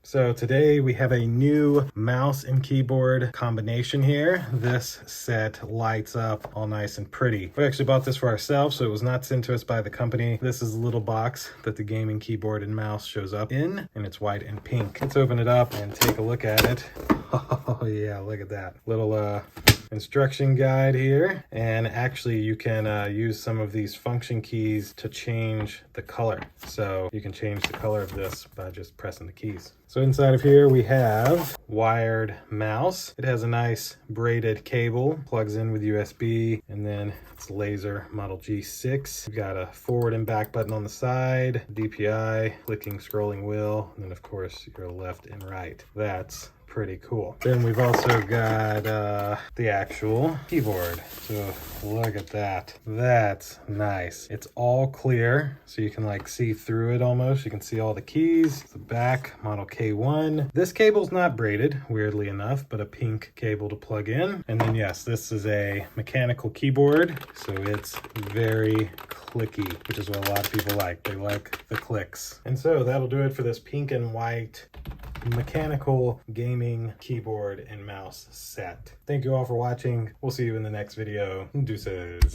So today we have a new mouse and keyboard combination here. This set lights up all nice and pretty. We actually bought this for ourselves, so it was not sent to us by the company. This is a little box that the gaming keyboard and mouse shows up in, and it's white and pink. Let's open it up and take a look at it. Oh yeah, look at that. Little instruction guide here, and actually you can use some of these function keys to change the color. So you can change the color of this by just pressing the keys. So inside of here we have wired mouse. It has a nice braided cable, plugs in with USB, and then it's laser Model G6. We've got a forward and back button on the side, DPI, clicking scrolling wheel, and then of course your left and right. That's pretty cool. Then we've also got the actual keyboard. So look at that. That's nice. It's all clear, so you can like see through it almost. You can see all the keys. The back, Model K1. This cable's not braided, weirdly enough, but a pink cable to plug in. And then yes, this is a mechanical keyboard, so it's very clicky, which is what a lot of people like. They like the clicks. And so that'll do it for this pink and white mechanical gaming keyboard and mouse set. Thank you all for watching. We'll see you in the next video. Deuces.